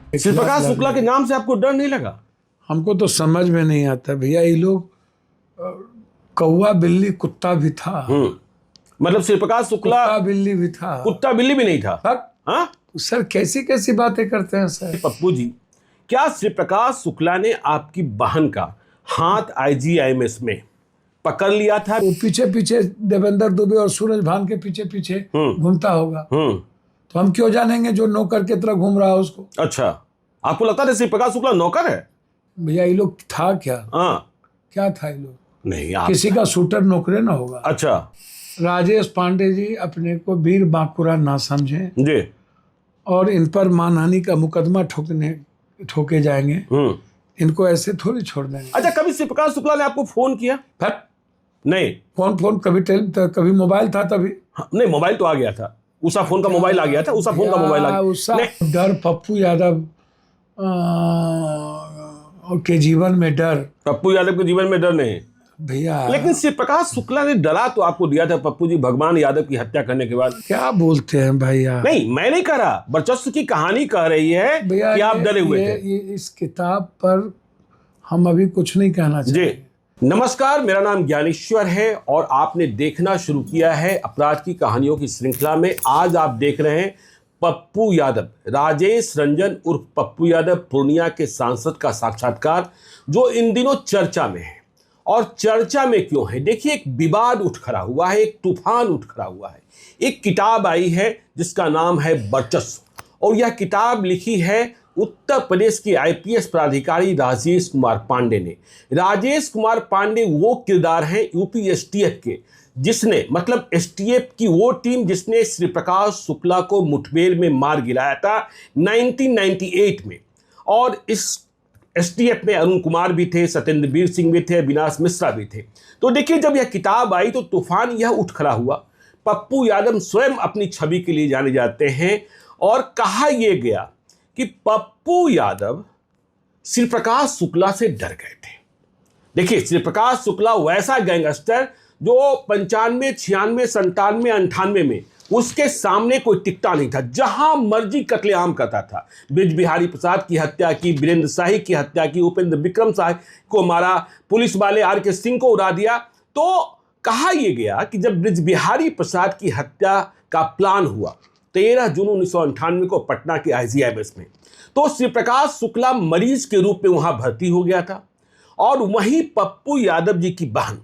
श्री प्रकाश शुक्ला के नाम से आपको डर नहीं लगा? हमको तो समझ में नहीं आता भैया, ये लोग कौवा बिल्ली कुत्ता भी था। मतलब श्री प्रकाश शुक्ला कुत्ता बिल्ली भी था, कुत्ता बिल्ली भी नहीं था? हाँ सर, कैसी कैसी बातें करते हैं सर। पप्पू जी, क्या श्री प्रकाश शुक्ला ने आपकी बहन का हाथ IGIMS में पकड़ लिया था? वो पीछे पीछे देवेंद्र दुबे और सूरज भान के पीछे पीछे घूमता होगा, तो हम क्यों जानेंगे जो नौकर की तरह घूम रहा है उसको। अच्छा, आपको लगता था श्री प्रकाश शुक्ला नौकर है? भैया ये लोग था क्या? क्या था ये लोग? नहीं, किसी का शूटर नौकरे ना होगा। अच्छा, राजेश पांडे जी अपने को वीर बांकुरा ना समझे जी, और इन पर मानहानि का मुकदमा ठोके जाएंगे, इनको ऐसे थोड़ी छोड़ देंगे। अच्छा, कभी श्री प्रकाश शुक्ला ने आपको फोन किया? नहीं, फोन कभी मोबाइल था तभी। नहीं, मोबाइल तो आ गया था, उषा फोन का मोबाइल आ गया था, उषा फोन का मोबाइल आ गया। डर पप्पू यादव के जीवन में डर, पप्पू यादव के जीवन में डर नहीं भैया। लेकिन श्री प्रकाश शुक्ला ने डरा तो आपको दिया था पप्पू जी, भगवान यादव की हत्या करने के बाद। क्या बोलते हैं भैया? नहीं, मैं नहीं कह रहा, वर्चस्व की कहानी कह रही है कि आप डरे हुए थे। इस किताब पर हम अभी कुछ नहीं कहना चाहिए। जी नमस्कार, मेरा नाम ज्ञानेश्वर है और आपने देखना शुरू किया है अपराध की कहानियों की श्रृंखला में। आज आप देख रहे हैं पप्पू यादव, राजेश रंजन उर्फ पप्पू यादव, पूर्णिया के सांसद का साक्षात्कार, जो इन दिनों चर्चा में है। और चर्चा में क्यों है? देखिए, एक विवाद उठ खड़ा हुआ है, एक तूफान उठ खड़ा हुआ है। एक किताब आई है जिसका नाम है वर्चस्व, और यह किताब लिखी है उत्तर प्रदेश के IPS प्राधिकारी राजेश कुमार पांडे ने। राजेश कुमार पांडे वो किरदार हैं UP STF के, जिसने, मतलब STF की वो टीम जिसने श्री प्रकाश शुक्ला को मुठभेड़ में मार गिराया था 1998 में। और इस STF में अरुण कुमार भी थे, सत्येंद्रवीर सिंह भी थे, अविनाश मिश्रा भी थे। तो देखिए, जब यह किताब आई तो तूफान यह उठ खड़ा हुआ। पप्पू यादव स्वयं अपनी छवि के लिए जाने जाते हैं, और कहा यह गया कि पप्पू यादव श्री प्रकाश शुक्ला से डर गए थे। देखिए, श्री प्रकाश शुक्ला वैसा गैंगस्टर जो 95, 96, 97, 98 में उसके सामने कोई टिकता नहीं था, जहां मर्जी कत्लेआम करता था। ब्रिज बिहारी प्रसाद की हत्या की, वीरेंद्र शाही की हत्या की, उपेंद्र विक्रम शाह को मारा, पुलिस वाले RK सिंह को उड़ा दिया। तो कहा यह गया कि जब ब्रिज बिहारी प्रसाद की हत्या का प्लान हुआ 13 जून 1998 को पटना के IGIMS में, तो श्री प्रकाश शुक्ला मरीज के रूप में वहां भर्ती हो गया था। और वहीं पप्पू यादव जी की बहन,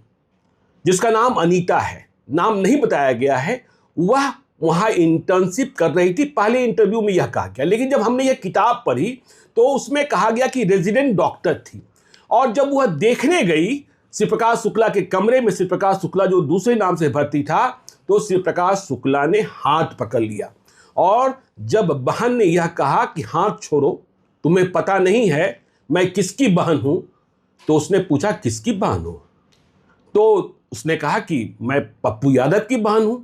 जिसका नाम अनीता है, नाम नहीं बताया गया है, वह वहां इंटर्नशिप कर रही थी। पहले इंटरव्यू में यह कहा गया, लेकिन जब हमने यह किताब पढ़ी तो उसमें कहा गया कि रेजिडेंट डॉक्टर थी। और जब वह देखने गई श्री प्रकाश शुक्ला के कमरे में, श्री प्रकाश शुक्ला जो दूसरे नाम से भर्ती था, तो श्री प्रकाश शुक्ला ने हाथ पकड़ लिया। और जब बहन ने यह कहा कि हाथ छोड़ो, तुम्हें पता नहीं है मैं किसकी बहन हूं, तो उसने पूछा किसकी बहन हो? तो उसने कहा कि मैं पप्पू यादव की बहन हूं।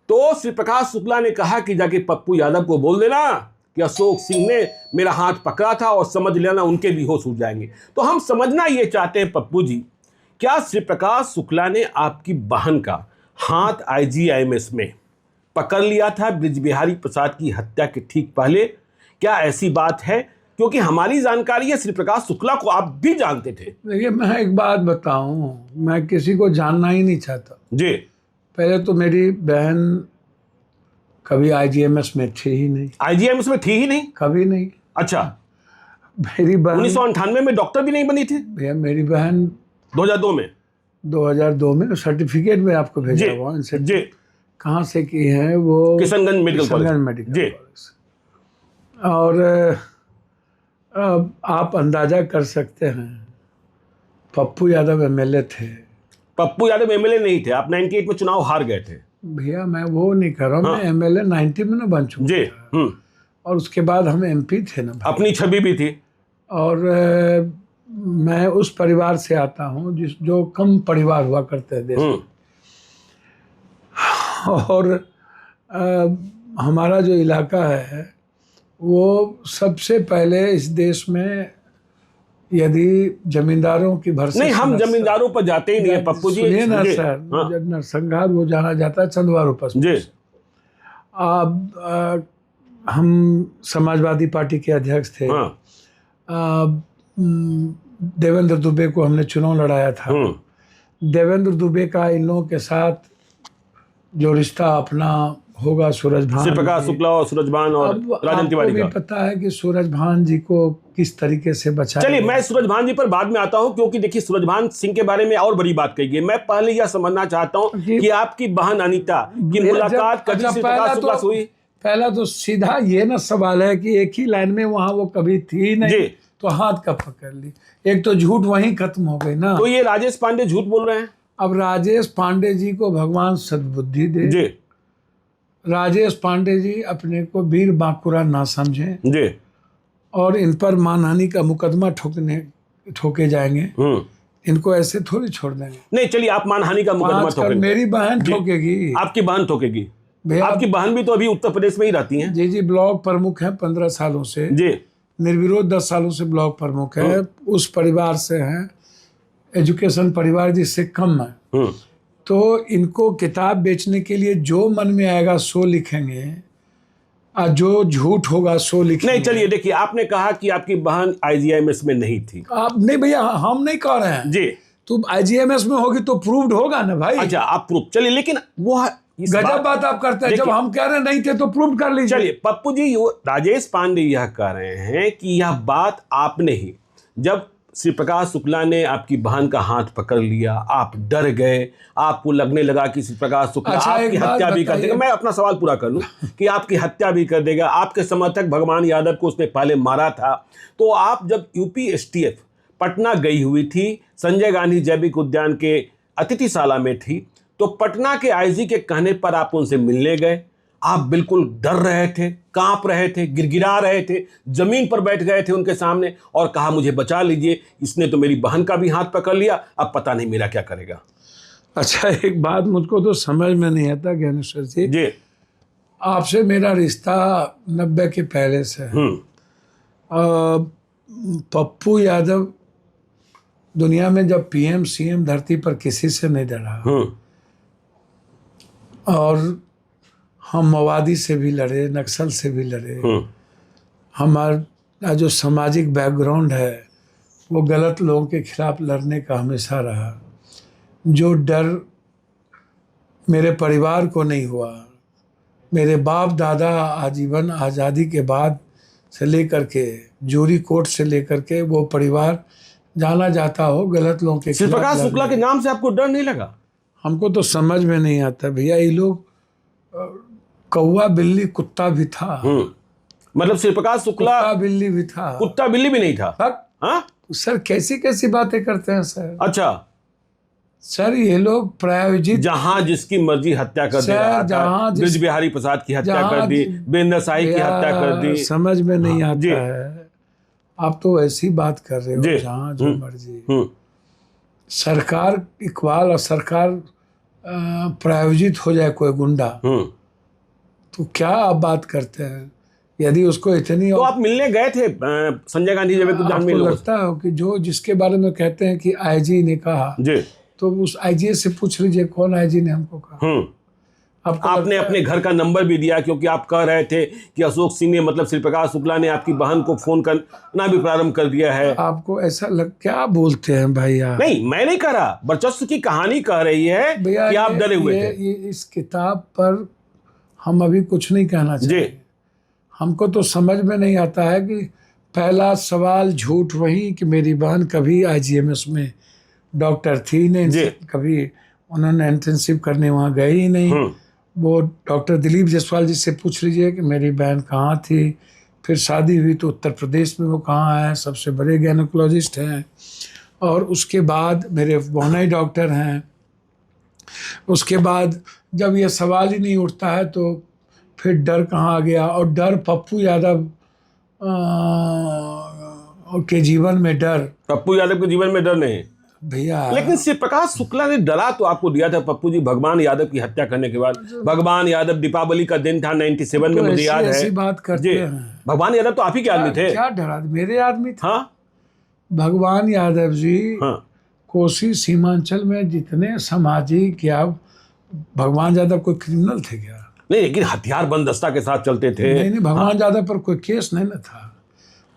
तो श्री प्रकाश शुक्ला ने कहा कि जाके पप्पू यादव को बोल देना कि अशोक सिंह ने मेरा हाथ पकड़ा था, और समझ लेना उनके भी होश उड़ जाएंगे। तो हम समझना ये चाहते हैं पप्पू जी, क्या श्री प्रकाश शुक्ला ने आपकी बहन का हाथ IGIMS में पकड़ लिया था ब्रिज बिहारी प्रसाद की हत्या के ठीक पहले? क्या ऐसी बात है? क्योंकि हमारी जानकारी है श्री प्रकाश शुक्ला को आप भी जानते थे। देखिए, मैं एक बात बताऊं, मैं किसी को जानना ही नहीं चाहता जी। पहले तो मेरी बहन कभी IGIMS में थी ही नहीं। IGIMS में थी ही नहीं? कभी नहीं। अच्छा, मेरी बहन 1998 में डॉक्टर भी नहीं बनी थी? भैया मेरी बहन 2002 में 2002 में सर्टिफिकेट में आपको भेजा हुआ। जी। कहाँ से की है वो? किशनगंज मेडिकल कॉलेज जी। और आप अंदाजा कर सकते हैं, पप्पू यादव MLA थे। पप्पू यादव MLA नहीं थे, आप 98 में चुनाव हार गए थे। भैया मैं वो नहीं कर रहा हूँ, मैं MLA 90 में ना बन चुका जी। और उसके बाद हम MP थे ना। अपनी छवि भी थी। और मैं उस परिवार से आता हूँ जो कम परिवार हुआ करते हैं देश में। और हमारा जो इलाका है वो सबसे पहले इस देश में, यदि जमींदारों की भरसक नहीं, हम जमींदारों पर जाते ही नहीं है पप्पू जी। सुनिए ना सर, नरसंहार वो जाना जाता है चंदवारों पर जी। हम समाजवादी पार्टी के अध्यक्ष थे। हाँ। देवेंद्र दुबे को हमने चुनाव लड़ाया था। देवेंद्र दुबे का इन लोगों के साथ जो रिश्ता अपना होगा, सूरज भान, प्रकाश शुक्ला और सूरज भान और राजन तिवारी भी का पता है कि सूरज भान जी को किस तरीके से बचाया। चलिए, मैं सूरज भान जी पर बाद में आता हूं, क्योंकि देखिए सूरज भान सिंह के बारे में और बड़ी बात कही गई। मैं पहले यह समझना चाहता हूं कि आपकी बहन अनीता की मुलाकात कभी श्री प्रकाश शुक्ला से हुई? पहला तो सीधा ये ना सवाल है कि एक ही लाइन में वहां वो कभी थी नहीं, तो हाथ कब पकड़ ली? एक तो झूठ वहीं खत्म हो गई ना। तो ये राजेश पांडे झूठ बोल रहे हैं? अब राजेश पांडे जी को भगवान सद्बुद्धि दे जी। राजेश पांडे जी अपने को वीर बांकुरा ना समझें जी, और इन पर मानहानि का मुकदमा ठोके जाएंगे। इनको ऐसे थोड़ी छोड़ देंगे। नहीं, चलिए, आप मानहानि का मुकदमा ठोकेंगे? मेरी बहन ठोकेगी। आपकी बहन ठोकेगी? आपकी बहन भी तो अभी उत्तर प्रदेश में ही रहती हैं। जी, ब्लॉक प्रमुख है 15 सालों से। जी। निर्विरोध 10 सालों से ब्लॉक प्रमुख है। उस परिवार से हैं, एजुकेशन परिवार जिससे कम है। तो इनको किताब बेचने के लिए जो मन में आएगा सो लिखेंगे, और जो झूठ होगा सो लिखेंगे। नहीं, चलिए, देखिए, आपने कहा कि आपकी बहन IGIMS में नहीं थी। आप नहीं भैया, हम नहीं कह रहे हैं जी। तो IGIMS में होगी तो प्रूव्ड होगा ना भाई। अच्छा, आप प्रूव, चलिए, लेकिन वो गजब बात आप करते हैं। जब हम कह रहे नहीं थे तो प्रूव कर लीजिए। चलिए पप्पू जी, राजेश पांडे यह कह रहे हैं कि यह बात आपने ही, जब श्री प्रकाश शुक्ला ने आपकी बहन का हाथ पकड़ लिया, आप डर गए, आपको लगने लगा कि श्री प्रकाश शुक्ला आपकी हत्या भी कर देगा। मैं अपना सवाल पूरा कर लूं कि आपकी हत्या भी कर देगा। आपके समर्थक भगवान यादव को उसने पहले मारा था। तो आप जब UP STF पटना गई हुई थी, संजय गांधी जैविक उद्यान के अतिथिशाला में थी, तो पटना के IG के कहने पर आप उनसे मिलने गए। आप बिल्कुल डर रहे थे, कांप रहे थे, गिड़गिड़ा रहे थे, जमीन पर बैठ गए थे उनके सामने और कहा, मुझे बचा लीजिए, इसने तो मेरी बहन का भी हाथ पकड़ लिया, अब पता नहीं मेरा क्या करेगा। अच्छा, एक बात मुझको तो समझ में नहीं आता ज्ञानेश्वर जी, आपसे मेरा रिश्ता 90 के पहले से है। पप्पू यादव दुनिया में जब PM CM धरती पर किसी से नहीं डरा, और हम माओवादी से भी लड़े, नक्सल से भी लड़े। हमारा जो सामाजिक बैकग्राउंड है वो गलत लोगों के खिलाफ लड़ने का हमेशा रहा। जो डर मेरे परिवार को नहीं हुआ, मेरे बाप दादा आजीवन आज़ादी के बाद से लेकर के, जूरी कोर्ट से लेकर के, वो परिवार जाना जाता हो गलत लोगों के खिलाफ। प्रकाश शुक्ला के नाम से आपको डर नहीं लगा? हमको तो समझ में नहीं आता भैया। ये लोग कौवा बिल्ली कुत्ता भी था। मतलब श्री प्रकाश शुक्ला कुत्ता बिल्ली भी था? कुत्ता बिल्ली भी नहीं था। हाँ सर, कैसी कैसी बातें करते हैं सर। अच्छा सर, ये लोग प्रायोजित, जहां जिसकी मर्जी हत्या कर दे रहा था। ब्रिज बिहारी प्रसाद की हत्या कर दी, बेंदर शाही की हत्या कर दी। समझ में नहीं आता है। आप तो ऐसी बात कर रहे हो जहां जो मर्जी। सरकार इकबाल और सरकार प्रायोजित हो जाए कोई गुंडा, तो क्या आप बात करते हैं? यदि उसको इतनी, तो आप मिलने गए थे संजय गांधी जैविक उद्यान में? लगता है कि जो जिसके बारे में कहते हैं कि IG ने कहा जी, तो उस IG से पूछ लीजिए कौन IG ने हमको कहा। आपने अपने घर का नंबर भी दिया, क्योंकि आप कह रहे थे कि अशोक सिंह ने, मतलब श्री प्रकाश शुक्ला ने आपकी बहन को फोन करना भी प्रारंभ कर दिया है। आपको ऐसा क्या बोलते हैं भाई आप? नहीं, मैं नहीं कह रहा, वर्चस्व की कहानी कह रही है कि आप डरे हुए थे। इस किताब पर हम अभी कुछ नहीं कहना चाहिए। हमको तो समझ में नहीं आता है कि पहला सवाल झूठ वही कि मेरी बहन कभी IGMS में डॉक्टर थी नहीं, कभी उन्होंने इंटर्नशिप करने वहाँ गए ही नहीं। वो डॉक्टर दिलीप जायसवाल जी से पूछ लीजिए कि मेरी बहन कहाँ थी। फिर शादी हुई तो उत्तर प्रदेश में वो कहाँ है, सबसे बड़े गायनेकोलॉजिस्ट हैं। और उसके बाद मेरे बहुनाई डॉक्टर हैं। उसके बाद जब ये सवाल ही नहीं उठता है तो फिर डर कहाँ आ गया? और डर पप्पू यादव के जीवन में डर, पप्पू यादव के जीवन में डर नहीं भैया। लेकिन श्री प्रकाश शुक्ला ने डरा तो आपको दिया था पप्पू जी, भगवान यादव की हत्या करने के बाद। भगवान यादव, दीपावली का दिन था 97 में, मुझे याद है। ऐसी बात करते हैं। भगवान यादव तो आप ही के आदमी थे। क्या डरा? मेरे आदमी था। हाँ, भगवान यादव जी कोसी सीमांचल में जितने सामाजिक, या भगवान यादव कोई क्रिमिनल थे क्या? नहीं, लेकिन हथियार बंद दस्ता के साथ चलते थे। नहीं, भगवान यादव पर कोई केस नहीं ना था।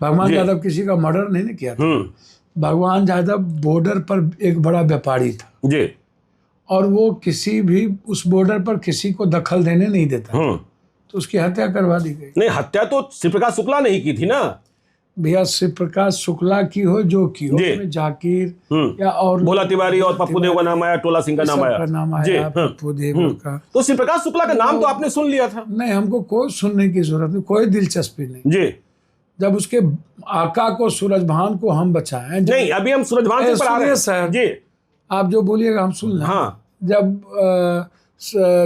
भगवान यादव किसी का मर्डर नहीं किया था। भगवान यादव बॉर्डर पर एक बड़ा व्यापारी था जी, और वो किसी भी उस बॉर्डर पर किसी को दखल देने नहीं देता, तो उसकी हत्या करवा दी गई। नहीं, हत्या तो शिव प्रकाश शुक्ला ने ही की थी ना भैया। शिव प्रकाश शुक्ला की हो जो की हो, उसमें जाकिर या और भोला तिवारी और पप्पू देव का नाम आया, टोला सिंह का नाम आया, पप्पू देव का। तो शिव प्रकाश शुक्ला का नाम तो आपने सुन लिया था। नहीं, हमको कोई सुनने की जरूरत नहीं, कोई दिलचस्पी नहीं जी। जब उसके आका को, सूरजभान को हम बचाएं। नहीं, अभी हम सूरजभान सिंह पर आ रहे हैं सर जी। आप जो बोलिएगा हम सुन लें। हाँ, जब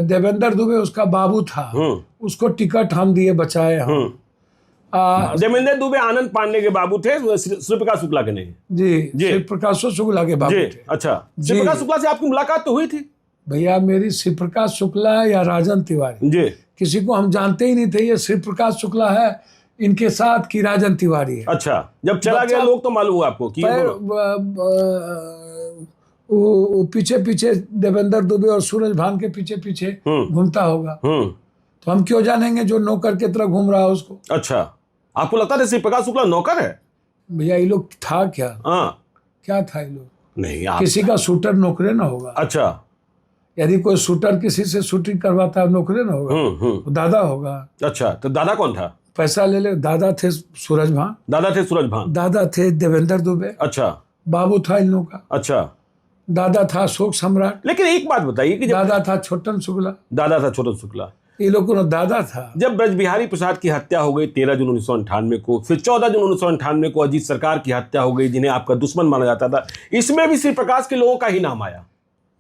देवेंद्र दुबे उसका बाबू था, उसको टिकट हम दिए, बचाए हम। देवेंद्र दुबे आनंद पांडे के बाबू थे, शिव प्रकाश शुक्ला के नहीं। जी, शिव प्रकाश शुक्ला के बाबू थे। अच्छा, शिव प्रकाश शुक्ला से आपकी मुलाकात तो हुई थी? भैया मेरी शिव प्रकाश शुक्ला या राजन तिवारी जी, किसी को हम जानते ही नहीं थे। ये शिव प्रकाश शुक्ला है, इनके साथ की राजन तिवारी है। अच्छा, जब चला गया लोग तो मालूम हुआ आपको कि वो पीछे पीछे देवेंद्र दुबे और सूरजभान के पीछे पीछे घूमता होगा, तो हम क्यों जानेंगे जो नौकर की तरह घूम रहा है उसको। अच्छा, आपको लगता था शिव प्रकाश शुक्ला नौकर है? भैया ये लोग था क्या? क्या था ये लोग? नहीं, किसी का शूटर नौकरे ना होगा। अच्छा, यदि कोई शूटर किसी से शूटिंग करवाता है नौकरे ना होगा, तो दादा होगा। अच्छा, तो दादा कौन था? पैसा ले ले। दादा थे सूरजभान। दादा थे देवेंद्र दुबे। अच्छा, बाबू था इन लोगों का। अच्छा, दादा था अशोक सम्राट। लेकिन एक बात बताइए कि दादा था छोटन शुक्ला। ये लोग को दादा था। जब ब्रजबिहारी प्रसाद की हत्या हो गई 13 जून 1998 को, फिर 14 जून 1998 को अजीत सरकार की हत्या हो गई, जिन्हें आपका दुश्मन माना जाता था, इसमें भी शिव प्रकाश के लोगों का ही नाम आया।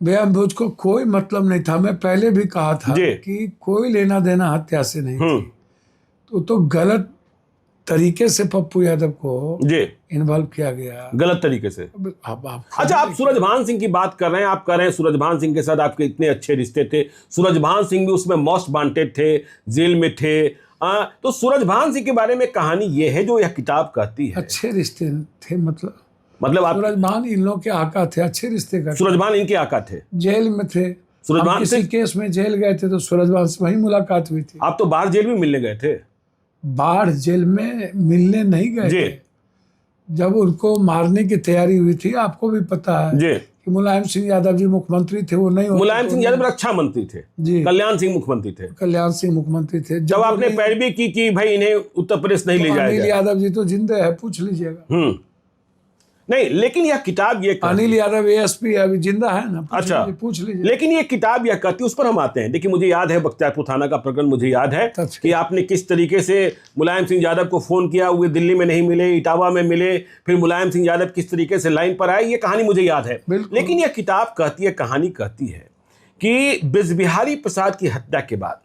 भैया मुझको कोई मतलब नहीं था। मैं पहले भी कहा था कि कोई लेना देना हत्या से नहीं थी। तो गलत तरीके से पप्पू यादव को इन्वॉल्व किया गया, गलत तरीके से। अच्छा, आप सूरजभान सिंह की बात कर रहे हैं, आप कह रहे हैं सूरजभान सिंह के साथ आपके इतने अच्छे रिश्ते थे। सूरजभान सिंह भी उसमें मोस्ट वांटेड थे, जेल में थे। तो सूरजभान सिंह के बारे में कहानी ये है जो यह किताब कहती है। अच्छे रिश्ते थे, मतलब आप सूरजभान इन लोग के आका थे, अच्छे रिश्ते का। सूरजभान इनके आका थे, जेल में थे। सूरजभान किसी केस में जेल गए थे तो सूरजभान से वही मुलाकात हुई थी। आप तो बाहर जेल में मिलने गए थे? बाढ़ जेल में मिलने नहीं गए थे। जब उनको मारने की तैयारी हुई थी, आपको भी पता है कि मुलायम सिंह यादव जी मुख्यमंत्री थे, वो नहीं होते। मुलायम सिंह यादव रक्षा मंत्री थे जी। कल्याण सिंह मुख्यमंत्री थे। जब आपने पैरवी की कि भाई इन्हें उत्तर प्रदेश नहीं ले जाएगा। अनिल यादव जी तो जिंदा है, पूछ लीजिएगा। नहीं, लेकिन यह किताब ये अनिल यादव ASP अभी जिंदा है ना। अच्छा, पूछ लीजिए। लेकिन ये किताब यह कहती है, उस पर हम आते हैं। देखिए, मुझे याद है बख्तियारपुर थाना का प्रकरण, मुझे याद है कि आपने किस तरीके से मुलायम सिंह यादव को फोन किया, वो दिल्ली में नहीं मिले, इटावा में मिले, फिर मुलायम सिंह यादव किस तरीके से लाइन पर आए, ये कहानी मुझे याद है। लेकिन यह किताब कहती है, कहानी कहती है कि ब्रजबिहारी प्रसाद की हत्या के बाद,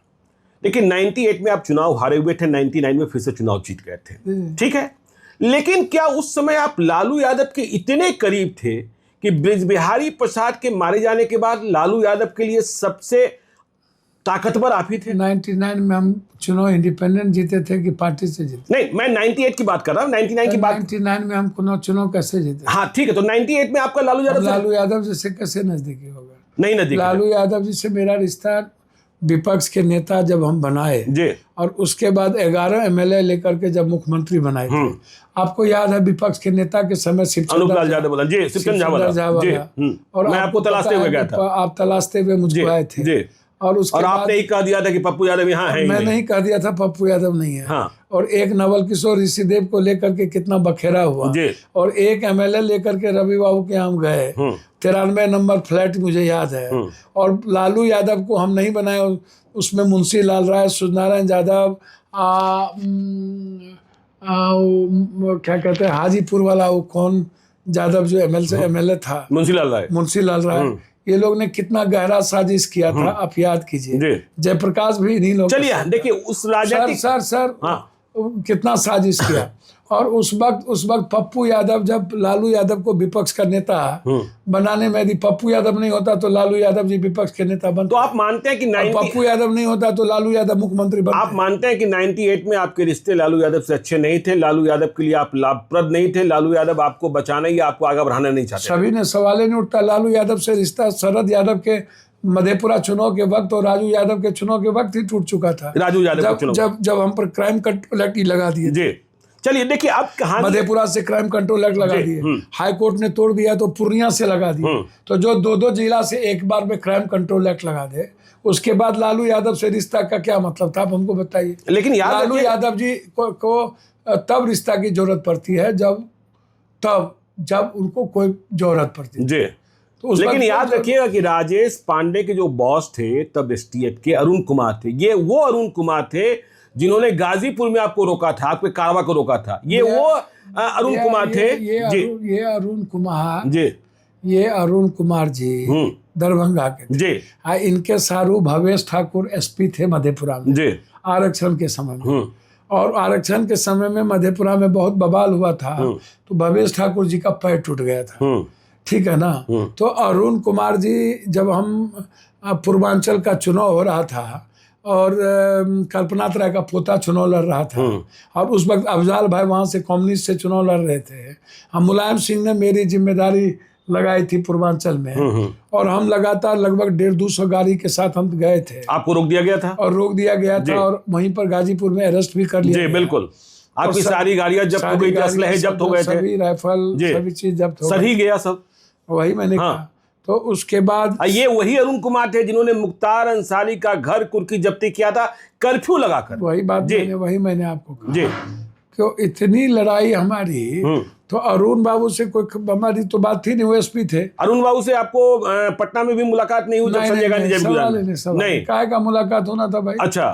देखिए 98 में आप चुनाव हारे हुए थे, 99 में फिर से चुनाव जीत गए थे, ठीक है। लेकिन क्या उस समय आप लालू यादव के इतने करीब थे कि ब्रजबिहारी प्रसाद के मारे जाने के बाद लालू यादव के लिए सबसे ताकतवर आप ही थे? 99 में हम चुनाव इंडिपेंडेंट जीते थे कि पार्टी से जीते? नहीं, मैं 98 की बात कर रहा हूँ। 99 की बात। 99 में हम चुनाव कैसे जीते? हाँ ठीक है, तो 98 में आपका लालू यादव जी से कैसे नजदीकी होगा? नहीं नजदीकी। लालू यादव जी से मेरा रिश्ता विपक्ष के नेता जब हम बनाए जी, और उसके बाद 11 MLA लेकर के जब मुख्यमंत्री बनाए थे, आपको याद है विपक्ष के नेता के समय अनुपलाल यादव बोला जी, और मैं आपको तलाशते हुए गया था, आप तलाशते हुए मुझको आए थे। और आपने ही कह दिया था कि पप्पू यादव यहाँ है। मैं नहीं कह दिया था पप्पू यादव नहीं है। हाँ। और एक नवल किशोर ऋषिदेव को लेकर के कितना बखेरा हुआ, और एक MLA लेकर के रवि बाबू के हम गए, 93 नंबर फ्लैट मुझे याद है। और लालू यादव को हम नहीं बनाए, उसमें मुंशी लाल राय, सूर्यनारायण यादव, क्या कहते हैं हाजीपुर वाला वो कौन यादव जो MLA था, मुंशी लाल राय, ये लोग ने कितना गहरा साजिश किया था, आप याद कीजिए। जयप्रकाश भी इन्हीं लोग। चलिए देखिए उस राजनीतिक सर कितना साजिश किया। और उस वक्त पप्पू यादव, जब लालू यादव को विपक्ष का नेता बनाने में यदि पप्पू यादव नहीं होता तो लालू यादव जी विपक्ष के नेता बनते। तो आप मानते हैं कि पप्पू यादव नहीं होता तो लालू यादव मुख्यमंत्री बनते? आप मानते हैं कि 98 में आपके रिश्ते लालू यादव से अच्छे नहीं थे, लालू यादव के लिए आप लाभप्रद नहीं थे, लालू यादव आपको बचाना या आपको आगे बढ़ाना नहीं चाहते? सभी ने सवाल नहीं उठता। लालू यादव से रिश्ता शरद यादव के मधेपुरा चुनाव के वक्त और राजू यादव के चुनाव के वक्त ही टूट चुका था। राजू यादव के चुनाव जब हम पर क्राइम कंट्रोल एक्ट लगा दिए। जी चलिए देखिए अब कहानी मधेपुरा से क्राइम कंट्रोल एक्ट लगा दिए, हाई कोर्ट ने तोड़ दिया तो पूर्णिया से लगा दिए। तो जो 2-2 जिला से एक बार में क्राइम कंट्रोल एक्ट लगा दे, उसके बाद लालू यादव से रिश्ता का क्या मतलब था, आप हमको बताइए। लेकिन लालू यादव जी को तब रिश्ता की जरूरत पड़ती है जब उनको कोई जरूरत पड़ती है जी। तो लेकिन याद रखिएगा कि राजेश पांडे के जो बॉस थे तब एसटीएफ के अरुण कुमार थे। ये वो अरुण कुमार थे जिन्होंने गाजीपुर में आपको रोका था, आपके कारवा को रोका था। ये वो अरुण कुमार थे। ये अरुण कुमार जी, ये अरुण कुमार जी दरभंगा के जी। इनके सारू भवेश ठाकुर एसपी थे मधेपुरा में जी, आरक्षण के समय में। और आरक्षण के समय में मधेपुरा में बहुत बवाल हुआ था, तो भवेश ठाकुर जी का पैर टूट गया था, ठीक है ना। तो अरुण कुमार जी, जब हम पूर्वांचल का चुनाव हो रहा था और कल्पनाथ राय का पोता चुनाव लड़ रहा था, और उस वक्त अफजाल भाई वहाँ से कम्युनिस्ट से चुनाव लड़ रहे थे, हम मुलायम सिंह ने मेरी जिम्मेदारी लगाई थी पूर्वांचल में, और हम लगातार लगभग 150-200 गाड़ी के साथ हम गए थे। आपको रोक दिया गया था? और रोक दिया गया था, और वहीं पर गाजीपुर में अरेस्ट भी कर लिया। जी बिल्कुल, आपकी सारी गाड़ियां जब्त हो गई, असलहे जब्त हो गए थे, सभी राइफल सभी चीज जब्त हो सही गया सब। वही मैंने कहा। तो उसके बाद ये वही अरुण कुमार थे जिन्होंने मुख्तार अंसारी का घर कुर्की जब्ती किया था कर्फ्यू लगाकर। वही मैंने आपको कहा जी। क्यों इतनी लड़ाई हमारी, तो अरुण बाबू से कोई हमारी तो बात थी नहीं, वो एसपी थे। अरुण बाबू से आपको पटना में भी मुलाकात नहीं हुई? नहीं, काहे का मुलाकात होना था भाई? अच्छा,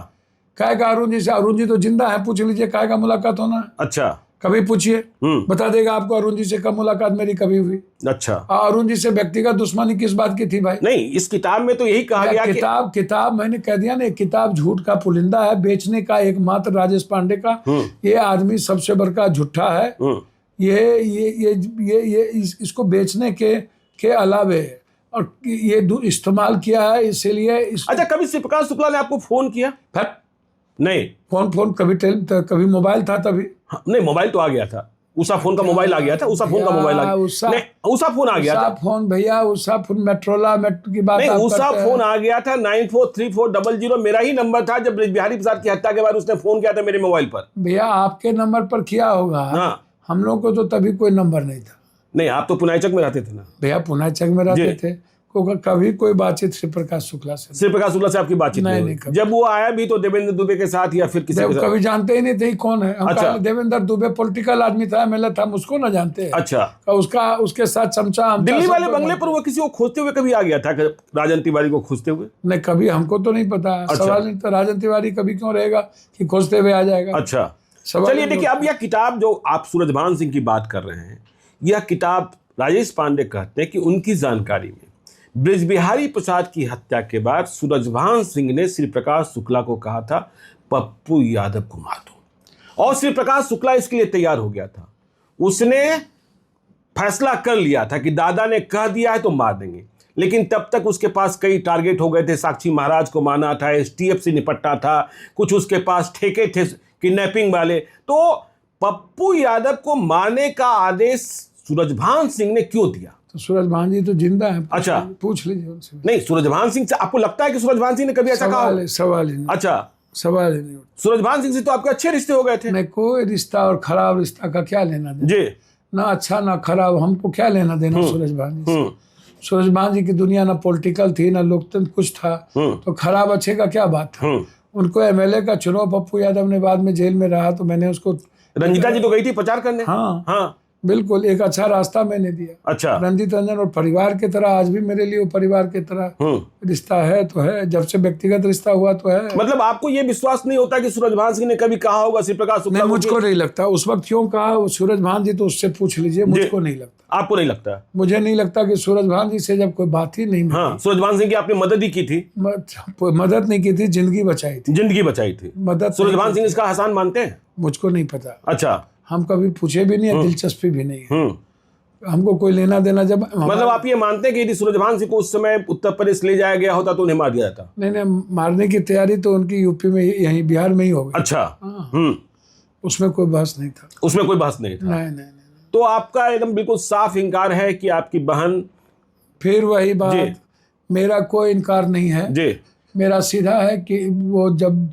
काहे का अरुण जी से? अरुण जी तो जिंदा है, पूछ लीजिए काहे का मुलाकात होना है। अच्छा, कभी पूछिए, बता देगा आपको अरुण जी से कब मुलाकात मेरी कभी हुई। अच्छा, अरुण जी से व्यक्तिगत दुश्मनी किस बात की थी भाई? नहीं, इस किताब में तो यही कहा गया किताब मैंने कह दिया ना, किताब झूठ का पुलिंदा है, बेचने का एकमात्र राजेश पांडे का। ये आदमी सबसे बड़का झूठा है। ये इसको बेचने के अलावे और ये इस्तेमाल किया है, इसीलिए अच्छा, कभी शिव प्रकाश शुक्ला ने आपको फोन किया? नहीं, फोन कभी मोबाइल था तभी। नहीं, मोबाइल तो आ गया था, उषा फोन का मोबाइल आ गया था, उषा फोन का मोबाइल आ गया, उषा फोन आ गया था। फोन भैया, उषा फोन मेट्रोला की बात नहीं, उषा फोन आ गया था 943400 मेरा ही नंबर था। जब बिहारी प्रसाद की हत्या के बाद उसने फोन किया था मेरे मोबाइल पर। भैया आपके नंबर पर किया होगा। हाँ, हम लोग को तो तभी कोई नंबर नहीं था। नहीं, आप तो पुनाईचक में रहते थे ना भैया, पुनाईचक में रहते थे। कभी कोई बातचीत श्री प्रकाश शुक्ला से? श्री प्रकाश शुक्ला से आपकी बातचीत नहीं? जब वो आया भी तो देवेंद्र दुबे के साथ या फिर किसी के साथ? कभी जानते ही नहीं थे कौन है। अच्छा, देवेंद्र दुबे पॉलिटिकल आदमी था, मेला था, उसको ना जानते। अच्छा, उसके साथ चमचा दिल्ली वाले बंगले पर वो किसी को खोजते हुए कभी आ गया था, राजन तिवारी को खोजते हुए? नहीं, कभी हमको तो नहीं पता। सवाल नहीं था, राजन तिवारी कभी क्यों रहेगा कि खोजते हुए आ जाएगा। अच्छा, चलिए देखिए, अब यह किताब जो आप सूरजभान सिंह की बात कर रहे हैं, यह किताब राजेश पांडे कहते हैं कि उनकी जानकारी में बृजबिहारी प्रसाद की हत्या के बाद सूरजभान सिंह ने श्री प्रकाश शुक्ला को कहा था पप्पू यादव को मार दो, और श्री प्रकाश शुक्ला इसके लिए तैयार हो गया था। उसने फैसला कर लिया था कि दादा ने कह दिया है तो मार देंगे, लेकिन तब तक उसके पास कई टारगेट हो गए थे। साक्षी महाराज को मारना था, एसटीएफ से निपटना था, कुछ उसके पास ठेके थे किडनैपिंग वाले। तो पप्पू यादव को मारने का आदेश सूरजभान सिंह ने क्यों दिया? तो सूरजभान जी तो जिंदा है। अच्छा, पूछ लीजिए उनसे। नहीं, सूरजभान सिंह से आपको लगता है कि सूरजभान सिंह ने कभी ऐसा कहा? सवाल ही नहीं। अच्छा, सवाल ही नहीं। सूरजभान सिंह से तो आपके अच्छे रिश्ते हो गए थे। नहीं, कोई रिश्ता और खराब रिश्ता का क्या लेना देना जी, ना अच्छा ना खराब, हमको क्या लेना देना सूरजभान जी से। सूरजभान जी की दुनिया ना पॉलिटिकल थी ना लोकतंत्र कुछ था, तो खराब अच्छे का क्या बात था। उनको एमएलए का चुनाव पप्पू यादव ने बाद में जेल में रहा, तो मैंने उसको, रंजीता जी तो गई थी प्रचार करने। हाँ, बिल्कुल, एक अच्छा रास्ता मैंने दिया। अच्छा, रंजीत रंजन और परिवार की तरह आज भी मेरे लिए वो परिवार की तरह रिश्ता है तो है, जब से व्यक्तिगत रिश्ता हुआ तो है। मतलब आपको ये विश्वास नहीं होता कि सूरजभान सिंह ने कभी कहा होगा श्री प्रकाश शुक्ला? नहीं, मुझको नहीं लगता। उस वक्त क्यों कहा सूरजभान जी, तो उससे पूछ लीजिए। मुझको नहीं लगता। आपको नहीं लगता? मुझे नहीं लगता कि सूरजभान जी से जब कोई बात ही नहीं। हाँ, सूरजभान सिंह की आपने मदद ही की थी? मदद नहीं की थी, जिंदगी बचाई थी। जिंदगी बचाई थी मदद। सूरजभान सिंह इसका एहसान मानते हैं? मुझको नहीं पता। अच्छा, हम कभी पूछे भी नहीं है, दिलचस्पी भी नहीं है, हमको कोई लेना देना। जब मतलब आप ये मानते हैं कि यदि सूरजभान सिंह को उस समय उत्तर प्रदेश ले जाया गया होता तो उन्हें मार दिया जाता? नहीं, मारने की तैयारी तो उनकी यूपी में, यहीं बिहार में ही हो गई। अच्छा, उसमें कोई बहस नहीं था। उसमें कोई बहस नहीं था? नहीं। तो आपका एकदम बिल्कुल साफ इंकार है कि आपकी बहन, फिर वही बात, मेरा कोई इनकार नहीं है जी मेरा सीधा है कि वो जब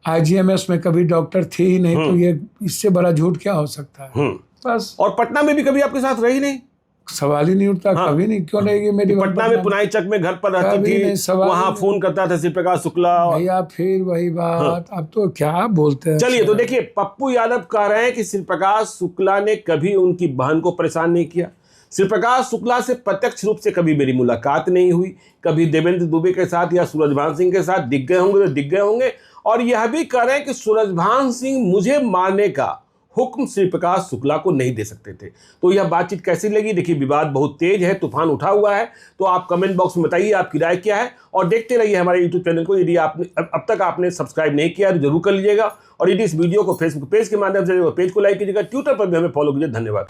आईजीएमएस में कभी डॉक्टर थी ही नहीं तो ये इससे बड़ा झूठ क्या हो सकता है। बस। और पटना में भी कभी आपके साथ रही नहीं? सवाल ही नहीं उठता। कभी नहीं। क्यों नहीं? मेरी पटना में पुनाई चक में घर पर रहती थी, वहां फोन करता था श्री प्रकाश शुक्ला। भैया फिर वही बात। अब तो क्या बोलते हैं। चलिए, तो देखिए, पप्पू यादव कह रहे हैं कि श्री प्रकाश शुक्ला ने कभी उनकी बहन को परेशान नहीं किया। श्री प्रकाश शुक्ला से प्रत्यक्ष रूप से कभी मेरी मुलाकात नहीं हुई। कभी देवेंद्र दुबे के साथ या सूरजभान सिंह के साथ दिख गए होंगे तो दिख गए होंगे। और यह भी कह रहे हैं कि सूरजभान सिंह मुझे मारने का हुक्म श्री प्रकाश शुक्ला को नहीं दे सकते थे। तो यह बातचीत कैसी लगी? देखिए, विवाद बहुत तेज है, तूफान उठा हुआ है। तो आप कमेंट बॉक्स में बताइए आपकी राय क्या है, और देखते रहिए हमारे यूट्यूब चैनल को। यदि आपने अब तक आपने सब्सक्राइब नहीं किया तो जरूर कर लीजिएगा। और यदि इस वीडियो को फेसबुक पेज के माध्यम से पेज को लाइक कीजिएगा, ट्विटर पर भी हमें फॉलो कीजिए। धन्यवाद।